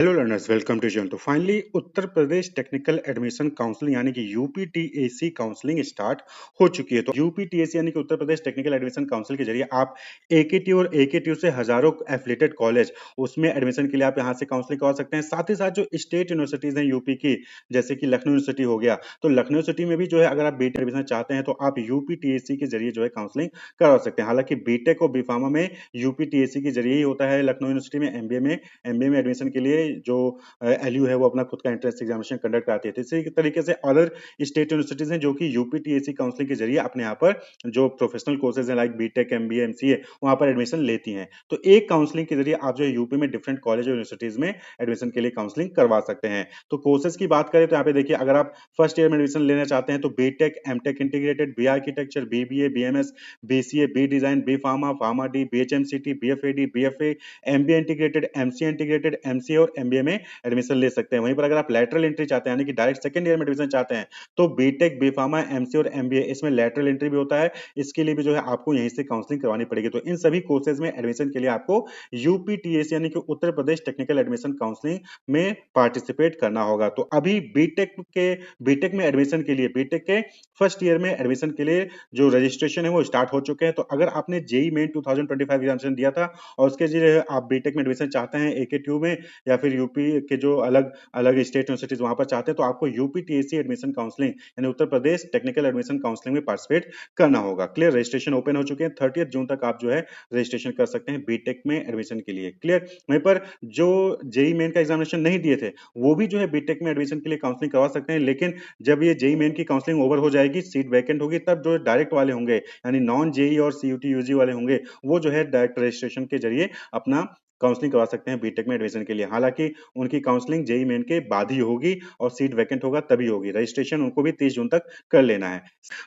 Hello learners, welcome to John. तो finally Uttar Pradesh technical admission counselling यानी कि यूपीटीएसी काउंसलिंग स्टार्ट हो चुकी है। तो यूपीटीएसी यानी कि उत्तर प्रदेश टेक्निकल एडमिशन काउंसिल के जरिए आप एकेटी और एकेटीयू से हजारों एफिलेटेड कॉलेज उसमें एडमिशन के लिए आप यहाँ से काउंसलिंग करवा सकते हैं। साथ ही साथ जो स्टेट यूनिवर्सिटीज हैं यूपी की, जैसे कि लखनऊ यूनिवर्सिटी हो गया, तो लखनऊ यूनिवर्सिटी में भी जो है अगर आप बीटेक एडमिशन चाहते हैं तो आप यूपीटीएसी के जरिए जो है काउंसलिंग करवा सकते हैं। हालांकि बीटेक और बीफार्मा में यूपीटीएसी के जरिए ही होता है। लखनऊ यूनिवर्सिटी में एमबीए में एडमिशन के लिए जो एलयू है वो अपना खुद का एंट्रेंस एग्जामिनेशन कंडक्ट कराती है। तो इसी तरीके से अदर स्टेट यूनिवर्सिटीज हैं जो कि यूपीटीएसी काउंसलिंग के जरिए अपने यहाँ पर जो प्रोफेशनल कोर्सेज हैं लाइक बीटेक एमबीए एमसीए वहां पर एडमिशन लेती हैं। तो एक काउंसलिंग के जरिए आप जो है यूपी में डिफरेंट कॉलेज और यूनिवर्सिटीज में एडमिशन के लिए काउंसलिंग करवा सकते हैं। तो कोर्सेज की बात करें तो यहाँ पे देखिए, अगर आप फर्स्ट ईयर में एडमिशन लेना चाहते हैं तो BTech, MTech integrated, B architecture, BBA, BMS, BCA, B design, B pharma, pharma D, BHMCT, BFAD, BFA, MBA integrated, MCA integrated, MCA और एमबीए में एडमिशन ले सकते हैं। वहीं पर अगर आप लैटरल एंट्री चाहते हैं यानी कि डायरेक्ट सेकंड ईयर में एडमिशन चाहते हैं तो बीटेक, बीफार्मा, एमसीए और एमबीए इसमें लैटरल एंट्री भी होता है। इसके लिए भी जो है आपको यहीं से काउंसलिंग करवानी पड़ेगी। तो इन सभी कोर्सेज में एडमिशन के लिए आपको यूपीटीएस यानी कि उत्तर प्रदेश टेक्निकल एडमिशन काउंसलिंग में पार्टिसिपेट करना होगा। तो अभी बीटेक में एडमिशन के लिए, बीटेक के फर्स्ट ईयर में एडमिशन के लिए जो रजिस्ट्रेशन है वो स्टार्ट हो चुके हैं। तो अगर आपने जेई मेन 2025 एग्जामिनेशन दिया था और उसके जरिए आप बीटेक में एडमिशन चाहते हैं एकेटीयू में या फिर यूपी के जो अलग अलग स्टेट यूनिवर्सिटीज वहां पर चाहते हैं तो आपको यूपीटीएसी एडमिशन काउंसलिंग यानी उत्तर प्रदेश टेक्निकल एडमिशन काउंसलिंग में पार्टिसिपेट करना होगा। क्लियर, रजिस्ट्रेशन ओपन हो चुके हैं। 30 जून तक आप जो है रजिस्ट्रेशन कर सकते हैं बीटेक में एडमिशन के लिए। क्लियर, वहीं पर जो जेई मेन का एग्जामिनेशन नहीं दिए थे वो भी जो है बीटेक में एडमिशन के लिए काउंसलिंग करवा सकते हैं। लेकिन जब ये जेई मेन की काउंसलिंग ओवर हो जाएगी, सीट वैकेंट होगी, तब जो डायरेक्ट वाले होंगे यानी नॉन जेई और सीयूटी यूजी वाले होंगे वो जो है डायरेक्ट रजिस्ट्रेशन के जरिए अपना काउंसलिंग करवा सकते हैं बीटेक में एडमिशन के लिए। हालांकि उनकी काउंसलिंग जेई मेन के बाद ही होगी और सीट वैकेंट होगा तभी होगी। रजिस्ट्रेशन उनको भी 30 जून तक कर लेना है।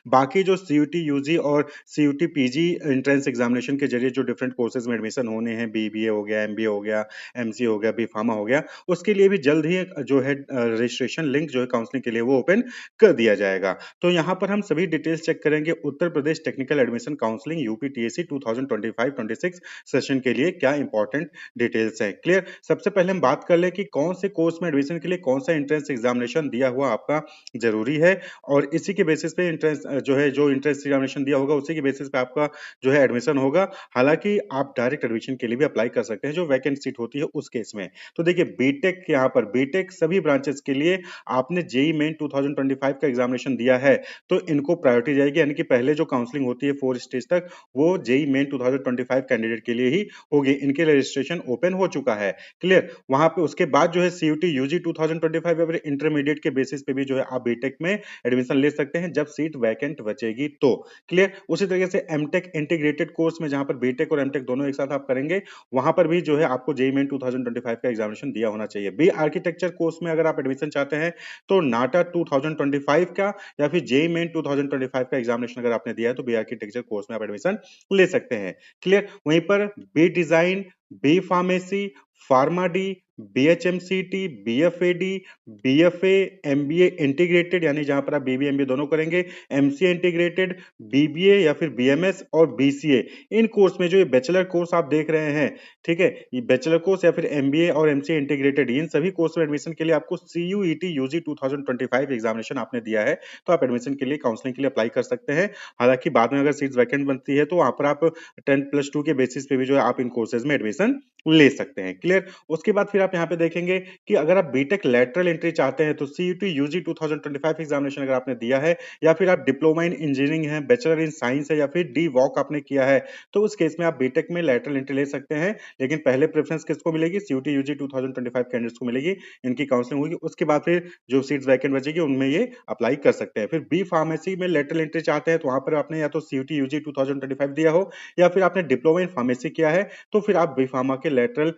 बाकी जो सीयूटी यूजी और सीयूटी पीजी एंट्रेंस एग्जामिनेशन के जरिए जो डिफरेंट कोर्सेज में एडमिशन होने हैं, बीबीए हो गया, एमबीए हो गया, एमसी हो गया, बीफार्मा हो गया, उसके लिए भी जल्द ही जो है रजिस्ट्रेशन लिंक जो है काउंसलिंग के लिए वो ओपन कर दिया जाएगा। तो यहाँ पर हम सभी डिटेल्स चेक करेंगे उत्तर Pradesh technical admission counselling यूपीटीएसी 2025-26 session के लिए क्या इंपॉर्टेंट डिटेल्स है। क्लियर, सबसे पहले हम बात कर ले कि कौन से कोर्स में एडमिशन के लिए कौन सा एंट्रेंस एग्जामिनेशन दिया हुआ आपका जरूरी है और इसी के बेसिस पे एंट्रेंस जो है जो एंट्रेंस एग्जामिनेशन दिया होगा उसी के बेसिस पे आपका जो है एडमिशन होगा। हालांकि आप डायरेक्ट एडमिशन के लिए भी अप्लाई कर सकते हैं जो वैकेंट सीट होती है उस केस में। तो देखिए बीटेक, यहाँ पर बीटेक सभी ब्रांचेस के लिए आपने जेई मेन 2025 का एग्जामिनेशन दिया है तो इनको प्रायोरिटी जाएगी, यानी कि पहले जो काउंसलिंग होती है 4 स्टेज तक वो जेई मेन 2025 कैंडिडेट के लिए ही होगी। इनके लिए रजिस्ट्रेशन ओपन हो चुका है। क्लियर, वहां पे उसके बाद जो है सीयूटी यूजी 2025 या फिर इंटरमीडिएट के बेसिस पे भी जो है आप बीटेक में एडमिशन ले सकते हैं जब सीट वैकेंट बचेगी तो। क्लियर, उसी तरीके से एमटेक इंटीग्रेटेड कोर्स में जहां पर बीटेक और एमटेक दोनों एक साथ आप करेंगे वहां पर भी जो है आपको जेई मेन 2025 का एग्जामिनेशन दिया होना चाहिए। बी आर्किटेक्चर कोर्स में अगर आप एडमिशन चाहते हैं तो नाटा 2025 का या फिर जेई मेन 2025 का एग्जामिनेशन अगर आपने दिया है तो बी आर्किटेक्चर कोर्स में आप एडमिशन ले सकते हैं। क्लियर, वहीं पर B design, B pharmacy, pharma D, BHMCT, BFAD, BFA, MBA integrated यानी जहां पर आप बीबीए एमबीए दोनों करेंगे, एमसीए इंटीग्रेटेड, बीबीए या फिर बीएमएस और बीसीए, इन कोर्स में जो ये बैचलर कोर्स आप देख रहे हैं, ठीक है, ये बैचलर कोर्स या फिर एमबीए और एमसीए इंटीग्रेटेड, इन सभी कोर्स में एडमिशन के लिए आपको सीयूईटी यूजी 2025 एग्जामिनेशन आपने दिया है तो आप एडमिशन के लिए काउंसलिंग के लिए अप्लाई कर सकते हैं। हालांकि बाद में अगर सीट्स वैकेंट बनती है तो वहां पर आप 10+2 के बेसिस पे भी जो है आप इन कोर्सेज में एडमिशन ले सकते हैं। क्लियर, उसके बाद फिर आप यहाँ पे देखेंगे कि अगर आप बीटेक लैटरल एंट्री चाहते हैं तो सीयूटी यूजी 2025 एग्जामिनेशन अगर आपने दिया है या फिर आप डिप्लोमा इन इंजीनियरिंग है, बैचलर इन साइंस है या फिर डी वॉक आपने किया है तो उस केस में आप बीटेक में लैटरल एंट्री ले सकते हैं। लेकिन पहले प्रेफरेंस किसको मिलेगी? सीयूटी यूजी 2025 कैंडिडेट्स को मिलेगी। इनकी काउंसलिंग होगी, उसके बाद फिर जो सीट्स वैकेंट बचेगी उनमें ये अप्लाई कर सकते हैं। फिर बी फार्मेसी में लैटरल एंट्री चाहते हैं तो वहां पर आपने या तो सीयूटी यूजी 2025 दिया हो या फिर आपने डिप्लोमा इन फार्मेसी किया है तो फिर आप बी फार्मा के लैटरल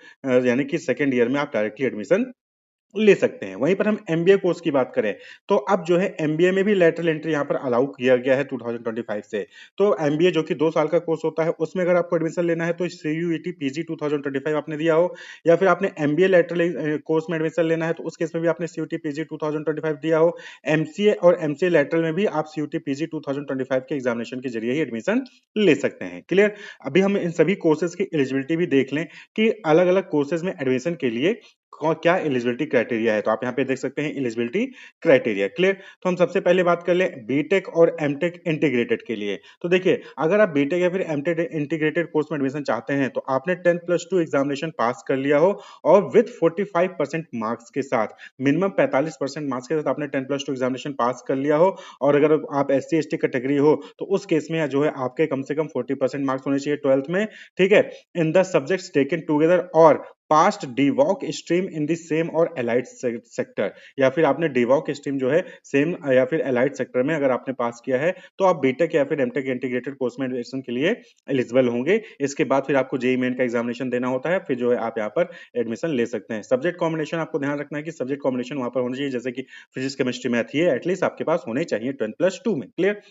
यानी कि सेकंड ईयर में आप डायरेक्टली एडमिशन ले सकते हैं। वहीं पर हम एमबीए कोर्स की बात करें तो अब जो है एमबीए में भी लैटरल एंट्री यहाँ पर अलाउ किया गया है 2025 से। तो एमबीए जो कि 2 साल का कोर्स होता है उसमें अगर आपको एडमिशन लेना है तो सीयूईटी पीजी 2025 आपने दिया हो या फिर आपने एमबीए लैटरल कोर्स में एडमिशन लेना है तो उस केस में भी आपने सीयूटी पीजी 2025 दिया हो। एमसीए और एमसीए लैटरल में भी आप सीयूटी पीजी 2025 के एग्जामिनेशन के जरिए ही एडमिशन ले सकते हैं। क्लियर, अभी हम इन सभी कोर्सेज की एलिजिबिलिटी भी देख लें कि अलग अलग कोर्सेज में एडमिशन के लिए क्या एलिजिबिलिटी क्राइटेरिया है। तो आप यहाँ पे देख सकते हैं एलिजिबिलिटी क्राइटेरिया। क्लियर। तो हम सबसे पहले बात कर लें बीटेक और एमटेक इंटीग्रेटेड के लिए। तो देखिए, अगर आप बीटेक या फिर एमटेक इंटीग्रेटेड कोर्स में एडमिशन चाहते हैं तो आपने 10+2 एग्जामिनेशन पास कर लिया हो और विथ 45% मार्क्स के साथ, मिनिमम 45% मार्क्स के साथ आपने 10+2 एग्जामिनेशन पास कर लिया हो। और अगर आप S C S T category हो तो उस केस में जो है आपके कम से कम 40% मार्क्स होने चाहिए 12th में। ठीक है। In the subjects taken together और passed DVoc stream in the same और एलाइड सेक्टर, या फिर आपने डीवॉक स्ट्रीम जो है सेम या फिर एलाइड सेक्टर में अगर आपने पास किया है तो आप बीटेक या फिर एमटेक इंटीग्रेटेड कोर्स में एडमिशन के लिए एलिजिबल होंगे। इसके बाद फिर आपको जेईई मेन का एग्जामिनेशन देना होता है, फिर जो है आप यहाँ पर एडमिशन ले सकते हैं। सब्जेक्ट कॉम्बिनेशन आपको ध्यान रखना है कि सब्जेक्ट कॉम्बिनेशन वहां पर होना चाहिए, जैसे कि फिजिक्स केमिस्ट्री मैथ, ये एटलीस्ट आपके पास होने चाहिए 10+2 में। क्लियर।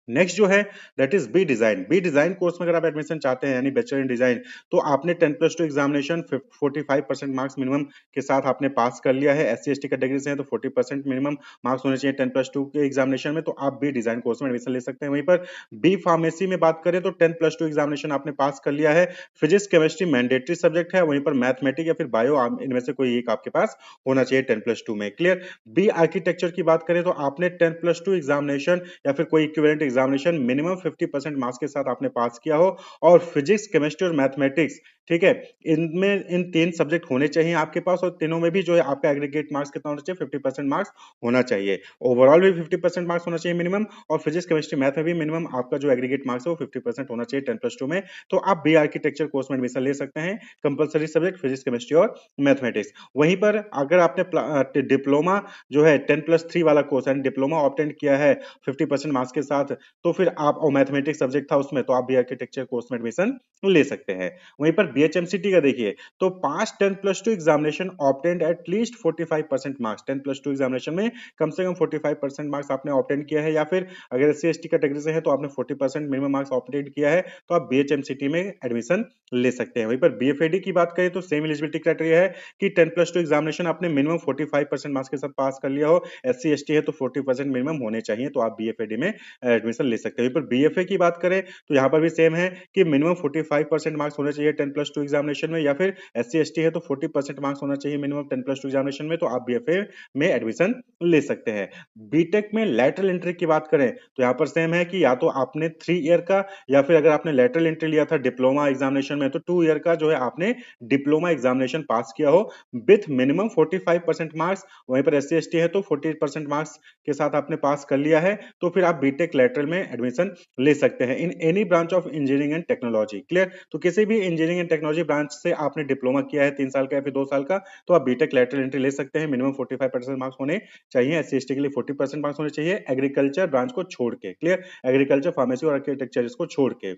नेक्स्ट जो है that is B design. B design course में अगर आप एडमिशन चाहते हैं यानी बैचलर इन डिजाइन, तो आपने 10+2 एग्जामिनेशन 45% मार्क्स मिनिमम के साथ आपने पास कर लिया है। S C S T category से है तो 40% मिनिमम मार्क्स होने चाहिए 10+2 के एग्जामिनेशन में, तो आप बी डिजाइन कोर्स में एडमिशन ले सकते हैं। वहीं पर बी फार्मेसी में बात करें तो 10+2 एग्जामिनेशन आपने पास कर लिया है, फिजिक्स केमिस्ट्री मैंडेटरी सब्जेक्ट है, वहीं पर मैथमेटिक या फिर बायो इनमें से कोई एक आपके पास होना चाहिए 10+2 में। क्लियर। बी आर्किटेक्चर की बात करें तो आपने 10+2 एग्जामिनेशन या फिर कोई इक्विवेलेंट एग्जामिनेशन मिनिमम 50% मार्क्स के साथ आपने पास किया हो, और फिजिक्स केमिस्ट्री और मैथमेटिक्स, ठीक है, इनमें इन 3 सब्जेक्ट होने चाहिए आपके पास, और तीनों में भी जो है आपका एग्रीगेट मार्क्स कितना होना चाहिए, 50% मार्क्स होना चाहिए। ओवरऑल भी 50% मार्क्स होना चाहिए मिनिमम, और फिजिक्स केमिस्ट्री मैथ में भी मिनिमम आपका जो एग्रीगेट मार्क्स है वो 50% होना चाहिए 10+2 में। तो आप बी आर्किटेक्चर कोर्स में एडमिशन ले सकते हैं। कंपलसरी सब्जेक्ट फिजिक्स केमिस्ट्री और मैथमेटिक्स। वहीं पर अगर आपने डिप्लोमा जो है 10+3 वाला कोर्स है, डिप्लोमा ऑब्टेन किया है 50% मार्क्स के साथ, तो फिर आप, और मैथमेटिक्स सब्जेक्ट था उसमें, तो आप बी आर्किटेक्चर कोर्स में एडमिशन ले सकते हैं। वहीं पर बीएचएमसीटी का देखिए, तो पास 10+2 examination obtained at least 45% marks. 10+2 examination में कम से कम 45% मार्क्स आपने ऑब्टेन किया है, या फिर अगर एससी एसटी कैटेगरी से है तो आपने 40% मिनिमम मार्क्स ऑब्टेन किया है, तो आप बीएचएमसीटी में एडमिशन ले सकते हैं। वहीं पर बीएफएडी की बात करें तो सेम एलिजिबिलिटी क्राइटेरिया है कि 10+2 एग्जामिनेशन आपने मिनिमम 45% मार्क्स के साथ पास कर लिया हो, एससी एसटी है तो 40% मिनिमम होने चाहिए, तो आप बीएफएडी में एडमिशन ले सकते हैं। पर बीएफए की बात करें तो यहाँ पर भी सेम है कि मिनिमम 45% मार्क्स होने चाहिए 10+2 एग्जामिनेशन में, या फिर एससी एसटी है तो 40% मार्क्स होना चाहिए मिनिमम 10+2 एग्जामिनेशन में, तो आप बीएफए में एडमिशन ले सकते हैं। बीटेक में लैटरल एंट्री की बात करें तो यहाँ पर सेम है कि या तो आपने 3 ईयर का, या फिर अगर आपने लैटरल एंट्री लिया था डिप्लोमा एग्जामिनेशन में तो 2 ईयर का जो है आपने डिप्लोमा एग्जामिनेशन पास किया हो विथ मिनिमम 45% मार्क्स। वहीं पर एससी एसटी है तो 40% मार्क्स के साथ आपने पास कर लिया है, तो फिर आप बीटेक लैटरल में एडमिशन ले सकते हैं in any branch of engineering and technology. Clear. तो किसी भी इंजीनियरिंग एंड टेक्नोलॉजी ब्रांच से आपने डिप्लोमा किया है 3 साल का या फिर 2 साल का, तो आप बीटेक लैटरल एंट्री ले सकते हैं। मिनिमम 45% मार्क्स होने चाहिए, एससी एसटी के लिए 40% मार्क्स होने चाहिए, एग्रीकल्चर ब्रांच को छोड़ के। क्लियर। एग्रीकल्चर, फार्मेसी और आर्किटेक्चर इसको छोड़ के।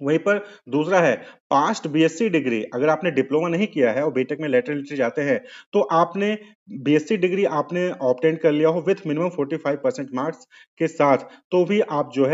वहीं पर दूसरा है पास्ट बीएससी डिग्री। अगर आपने डिप्लोमा नहीं किया है और बीटेक में लैटरल एंट्री जाते हैं तो आपने बीएससी डिग्री आपने ऑब्टेन कर लिया हो विथ मिनिमम 45% मार्क्स के साथ, तो भी आप जो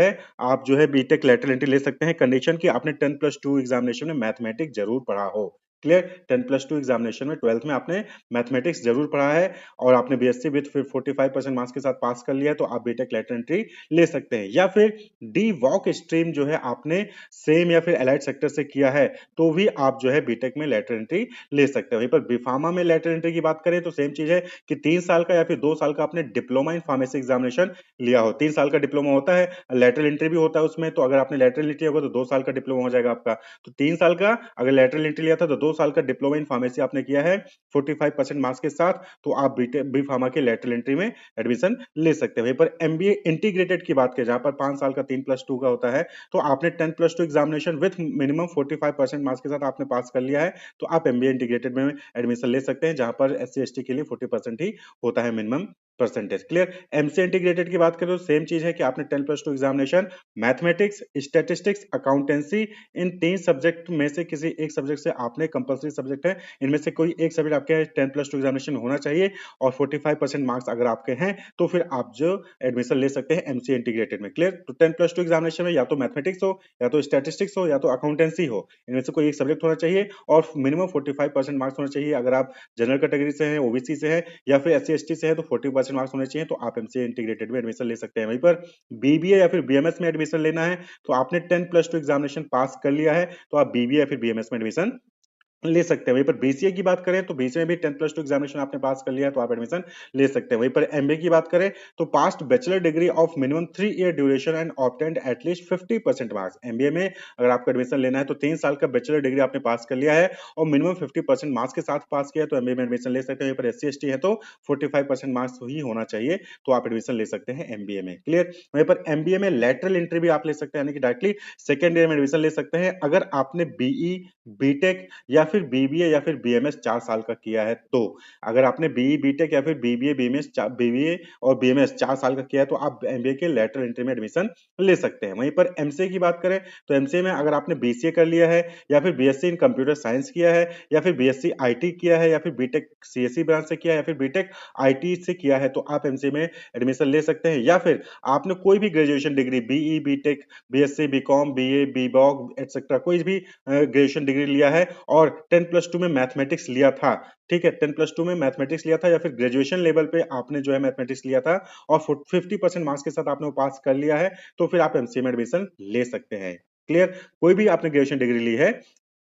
है बीटेक लैटरल एंट्री ले सकते हैं, कंडीशन कि आपने 10+2 एग्जामिनेशन में मैथमेटिक्स जरूर पढ़ा हो। क्लियर। 10+2 एग्जामिनेशन में 12th में आपने मैथमेटिक्स जरूर पढ़ा है और आपने बीएससी विथ 45% मार्क्स के साथ पास कर लिया है, तो आप बीटेक लैटरल एंट्री ले सकते हैं। या फिर डी वॉक स्ट्रीम जो है आपने सेम या फिर एलाइड सेक्टर से किया है, तो भी आप जो है बीटेक में लैटरल एंट्री ले सकते हैं। वहीं पर बीफार्मा में लैटरल एंट्री की बात करें तो सेम चीज है कि 3 साल का या फिर 2 साल का आपने डिप्लोमा इन फार्मेसी एग्जामिनेशन लिया हो। 3 साल का डिप्लोमा होता है, लैटरल एंट्री भी होता है उसमें, तो अगर आपने लैटरल एंट्री होगा तो 2 साल का डिप्लोमा हो जाएगा आपका। तो 3 साल का अगर लैटरल एंट्री लिया था तो 2 साल का डिप्लोमा इन फार्मेसी आपने किया है 45% मार्क्स के साथ, तो आप बी फार्मा के लैटरल एंट्री में एडमिशन ले सकते हैं। वहीं पर एमबीए इंटीग्रेटेड की बात करें जहां पर 5 साल का 3+2 का होता है, तो आपने 10+2 एग्जामिनेशन विथ मिनिमम 45% मार्क्स के साथ आपने पास कर लिया है, तो आप एमबीए इंटीग्रेटेड में एडमिशन ले सकते हैं, जहां पर एससी एसटी के लिए 40% ही होता है minimum percentage. Clear. MCA integrated की बात करें तो सेम चीज है कि आपने 10+2 एग्जामिनेशन मैथमेटिक्स, स्टैटिस्टिक्स, अकाउंटेंसी, इन 3 सब्जेक्ट में से किसी एक सब्जेक्ट से आपने, कंपलसरी सब्जेक्ट है इनमें से कोई एक सब्जेक्ट आपके 10+2 एग्जामिनेशन होना चाहिए, और 45% मार्क्स अगर आपके हैं तो फिर आप जो एडमिशन ले सकते हैं एमसीए इंटीग्रेटेड में। क्लियर। तो 10+2 एग्जामिनेशन में या तो मैथमेटिक्स हो, या तो स्टैटिस्टिक्स हो, या तो अकाउंटेंसी हो, इनमें से कोई एक सब्जेक्ट होना चाहिए, और मिनिमम 45% मार्क्स होना चाहिए। अगर आप जनरल कैटेगरी से हैं, ओबीसी से हैं, या फिर एससी एसटी से हैं तो 40% मार्क्स होने चाहिए, तो आप एमसीए इंटीग्रेटेड में एडमिशन ले सकते हैं। वहीं पर बीबीए या फिर बीएमएस में एडमिशन लेना है तो आपने 10+2 एग्जामिनेशन पास कर लिया है, तो आप बीबीए या फिर बीएमएस में एडमिशन ले सकते हैं। वहीं पर बीसीए की बात करें तो बीसीए में भी 10+2 एग्जामिनेशन आपने पास कर लिया है तो आप एडमिशन ले सकते हैं। वहीं पर एमबीए की बात करें तो past bachelor degree of minimum 3 year duration and obtained at least 50% marks. MBA में अगर आपको एडमिशन लेना है तो 3 साल का बैचलर डिग्री आपने पास कर लिया है और मिनिमम 50% मार्क्स के साथ पास किया है तो एमबीए में एडमिशन ले सकते हैं। वहीं पर एससी एसटी है तो 45% मार्क्स ही होना चाहिए तो आप एडमिशन ले सकते हैं एमबीए में। क्लियर। वहीं पर एमबीए में लेटरल एंट्री भी आप ले सकते हैं, यानी कि डायरेक्टली सेकेंड ईयर में एडमिशन ले सकते हैं अगर आपने बीई, बीटेक या फिर बीबीए या फिर बीएमएस 4 साल का किया है तो। अगर आपने बीई, बीटेक या फिर बीबीए, बीबीए और बीएमएस 4 साल का किया है तो आप एमबीए के लेटरल एंट्री में एडमिशन ले सकते हैं। वहीं पर एमसीए की बात करें तो एमसीए में अगर आपने बीसीए कर लिया है या फिर बीएससी इन कंप्यूटर साइंस किया है या फिर बीएससी आईटी किया है या फिर बीटेक सीएससी ब्रांच से किया है या फिर बीटेक आईटी से किया है तो आप एमसीए में एडमिशन ले सकते हैं। या फिर आपने कोई भी graduation degree BE, BTech, BSc, BCom, BA, BVoc etcetera कोई भी ग्रेजुएशन डिग्री लिया है और 10+2 में मैथमेटिक्स लिया था, ठीक है, 10+2 में मैथमेटिक्स लिया था या फिर ग्रेजुएशन लेवल पे आपने जो है मैथमेटिक्स लिया था और 50% मार्क्स के साथ आपने वो पास कर लिया है तो फिर आप एमसीए में एडमिशन ले सकते हैं। क्लियर। कोई भी आपने ग्रेजुएशन डिग्री ली है,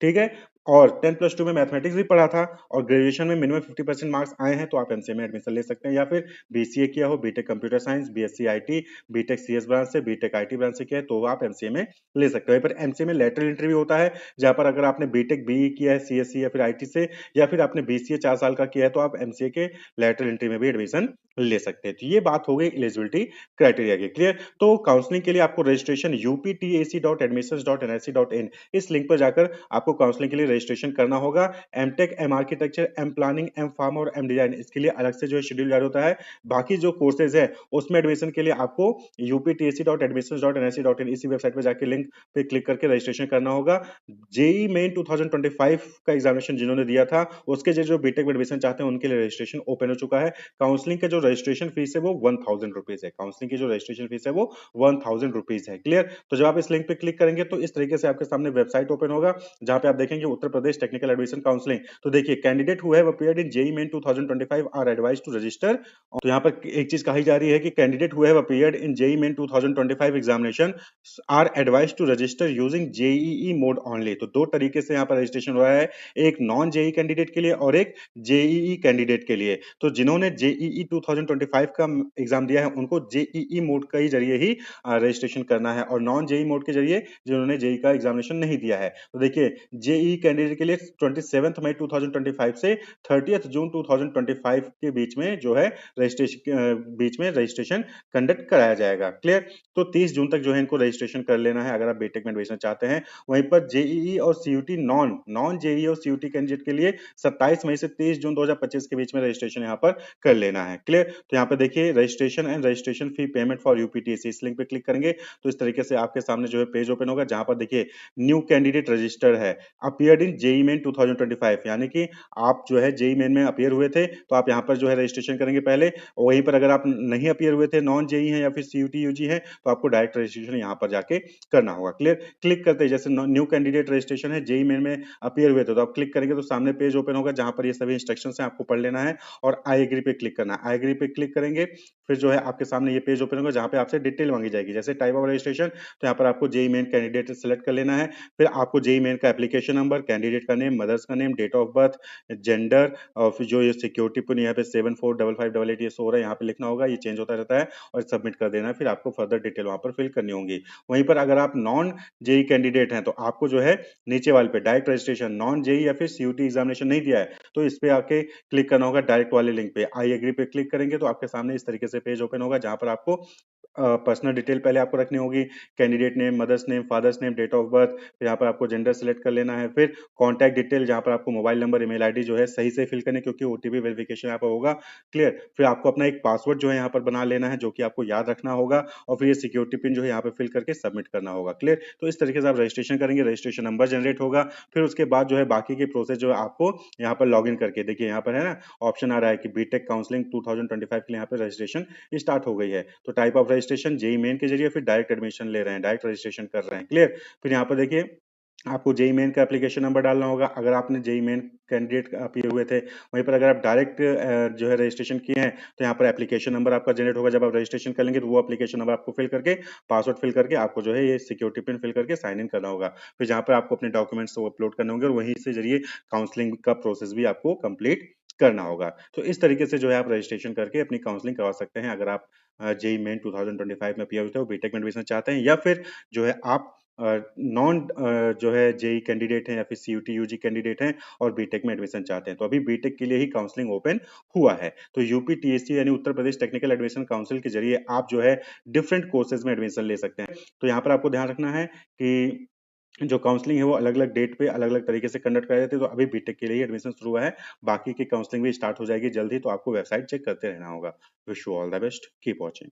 ठीक है, और 10+2 में मैथमेटिक्स भी पढ़ा था और ग्रेजुएशन में मिनिमम 50% मार्क्स आए हैं तो आप एमसीए में एडमिशन ले सकते हैं। या फिर बीसीए किया हो, BTech computer science, BSc IT, BTech CS branch से, बीटेक आईटी ब्रांच से किया है तो आप एमसीए में ले सकते हो। पर एमसीए में लेटरल एंट्री भी होता है जहां पर अगर आपने बीटेक बीई किया है सीएससी या फिर आईटी से या फिर आपने बीसीए 4 साल का किया है तो आप एमसीए के लेटरल एंट्री में भी एडमिशन ले सकते हैं। तो ये बात हो गई एलिजिबिलिटी क्राइटेरिया की। क्लियर। तो काउंसलिंग के लिए आपको रजिस्ट्रेशन uptac.admissions.nic.in इस लिंक पर जाकर आपको काउंसलिंग के लिए रजिस्ट्रेशन करना होगा। MTech, M architecture, M planning, M pharma और एम डिजाइन इसके लिए अलग से जो है शेड्यूल जारी होता है। बाकी जो कोर्सेज है उसमें एडमिशन के लिए आपको uptac.admissions.nic.in इसी वेबसाइट पर जाकर लिंक पे क्लिक करके रजिस्ट्रेशन करना होगा। जेई मेन 2025 का एग्जामिनेशन जिन्होंने दिया था उसके जो बीटेक में एडमिशन चाहते हैं उनके लिए रजिस्ट्रेशन ओपन हो चुका है। काउंसलिंग का जो रजिस्ट्रेशन फीस है वो 1000 रुपीज है। काउंसलिंग की जो रजिस्ट्रेशन फीस है वो 1000 रुपीज है। क्लियर। तो जब आप इस लिंक पे क्लिक करेंगे तो इस तरीके से आपके सामने वेबसाइट ओपन होगा जहां पे आप देखेंगे Uttar Pradesh technical admission counselling. तो देखिए, candidate who have appeared in JEE Main 2025 are advised to register. तो यहाँ पर एक चीज कही जा रही है कि candidate who have appeared in JEE Main 2025 examination are advised to register using JEE mode only. तो दो तरीके से यहाँ पर रजिस्ट्रेशन हो रहा है, एक नॉन जेईई कैंडिडेट के लिए और एक जेईई कैंडिडेट के लिए। तो जिन्होंने जेईई 2025 का एग्जाम दिया है उनको जेईई मोड के जरिए ही रजिस्ट्रेशन करना है और नॉन जेईई मोड के जरिए जिन्होंने जेईई का एग्जामिनेशन नहीं दिया है। तो देखिए, जेईई कैंडिडेट के लिए 27 मई 2025 से 30 जून 2025 के बीच में जो है रजिस्ट्रेशन कंडक्ट कराया जाएगा। क्लियर। तो 30 जून तक जो है इनको रजिस्ट्रेशन कर लेना है अगर आप बीटेक में एडमिशन चाहते हैं। वहीं पर जेईई और सीयूटी नॉन जेईई और सीयूटी कैंडिडेट के लिए 27 मई से 30 जून 2025 के बीच में रजिस्ट्रेशन यहाँ पर कर लेना है। क्लियर। तो यहाँ पे देखिए, registration and registration fee payment for UPTSC इस लिंक पे क्लिक करेंगे तो इस तरीके से आपके सामने जो है पेज ओपन होगा जहां पर देखिए न्यू कैंडिडेट रजिस्टर है, अपीयर्ड इन जेईई मेन 2025, यानी कि आप जो है जेईई मेन में अपीयर हुए थे तो आप यहाँ पर जो है रजिस्ट्रेशन करेंगे पहले। वहीं पर अगर आप नहीं अपीयर हुए थे, नॉन जेईई हैं या फिर सीयूटी यूजी है तो आपको डायरेक्ट रजिस्ट्रेशन यहाँ पर जाके करना होगा। क्लियर। क्लिक करते ही जैसे न्यू कैंडिडेट रजिस्ट्रेशन है, जेईई मेन में अपीयर हुए थे तो आप क्लिक करेंगे तो सामने पेज ओपन होगा जहां पर ये सभी इंस्ट्रक्शन है आपको पढ़ लेना है और आई एग्री पे क्लिक करना है। आई एग्री पे क्लिक करेंगे फिर जो है आपके सामने ये पेज ओपन होगा जहां पे आपसे डिटेल मांगी जाएगी, जैसे टाइप ऑफ रजिस्ट्रेशन तो यहाँ पर आपको जेईई मेन कैंडिडेट सेलेक्ट कर लेना है। फिर आपको जेईई मेन का एप्लीकेशन नंबर, कैंडिडेट का नेम, मदर्स का name, date of birth, gender और फिर जो ये सिक्योरिटी पिन यहाँ पे 745588 ये सो रहा है यहाँ पे लिखना होगा, ये चेंज होता रहता है और सबमिट कर देना है। फिर आपको फर्दर डिटेल वहां पर फिल करनी होगी। वहीं पर अगर आप नॉन जेईई कैंडिडेट हैं तो आपको जो है नीचे वाले पे डायरेक्ट रजिस्ट्रेशन, नॉन जेईई या फिर सीयूटी एग्जामिनेशन नहीं दिया है तो इस पे आके क्लिक करना होगा डायरेक्ट वाले लिंक पे। आई एग्री पे क्लिक करेंगे तो आपके सामने इस तरीके से पेज ओपन होगा जहां पर आपको पर्सनल डिटेल पहले आपको रखनी होगी, candidate name, mother's name, father's name, date of birth, फिर यहाँ पर आपको जेंडर सेलेक्ट कर लेना है। फिर कॉन्टैक्ट डिटेल जहाँ पर आपको मोबाइल नंबर, ईमेल आईडी जो है सही से फिल करने क्योंकि ओटीपी वेरिफिकेशन यहाँ पर होगा। क्लियर। फिर आपको अपना एक पासवर्ड जो है यहाँ पर बना लेना है जो कि आपको याद रखना होगा और फिर ये सिक्योरिटी पिन जो है यहाँ पे फिल करके सबमिट करना होगा। क्लियर। तो इस तरीके से आप रजिस्ट्रेशन करेंगे, रजिस्ट्रेशन नंबर जनरेट होगा। फिर उसके बाद जो है बाकी के प्रोसेस जो है आपको यहाँ पर लॉग इन करके देखिए यहाँ पर है ना ऑप्शन आ रहा है कि बीटेक काउंसलिंग 2025 के लिए यहाँ पे रजिस्ट्रेशन स्टार्ट हो गई है। तो type of registration JEE main के जरिए, फिर डायरेक्ट एडमिशन ले रहे हैं, डायरेक्ट रजिस्ट्रेशन कर रहे हैं। क्लियर। फिर यहाँ पर देखिए आपको जेईई मेन का एप्लीकेशन नंबर डालना होगा। अगर आपने जेईई मेन कैंडिडेट आप किए हुए थे, वहीं पर अगर आप डायरेक्ट जो है रजिस्ट्रेशन किए हैं, तो यहाँ पर एप्लीकेशन नंबर आपका जनरेट होगा। जब आप रजिस्ट्रेशन करेंगे तो वो एप्लीकेशन नंबर आपको फिल करके, पासवर्ड फिल करके आपको जो है ये सिक्योरिटी पिन फिल करके साइन इन करना होगा। फिर जहाँ पर आपको अपने डॉक्यूमेंट्स अपलोड करने होंगे और वहीं से जरिए काउंसलिंग का प्रोसेस भी आपको कंप्लीट करना होगा। तो इस तरीके से जो है आप रजिस्ट्रेशन करके अपनी काउंसलिंग करवा सकते हैं, अगर आप जेईई मेन 2025 में अपीयर होते हो, बीटेक में एडमिशन चाहते हैं, या फिर जो है आप नॉन जो है जेईई कैंडिडेट हैं या फिर सीयूटी यूजी कैंडिडेट हैं और बीटेक में एडमिशन चाहते हैं। तो अभी बीटेक के लिए ही काउंसलिंग ओपन हुआ है। तो यूपी टीएससी यानी उत्तर प्रदेश टेक्निकल एडमिशन काउंसिल के जरिए आप जो है डिफरेंट कोर्सेज में एडमिशन ले सकते हैं। तो यहाँ पर आपको ध्यान रखना है कि जो काउंसलिंग है वो अलग-अलग डेट पे अलग-अलग तरीके से कंडक्ट कराई जाती है। तो अभी बीटेक के लिए ही एडमिशन शुरू हुआ है। बाकी की काउंसलिंग भी स्टार्ट हो जाएगी जल्द ही, तो आपको वेबसाइट चेक करते रहना होगा। Wish you all the best, keep watching.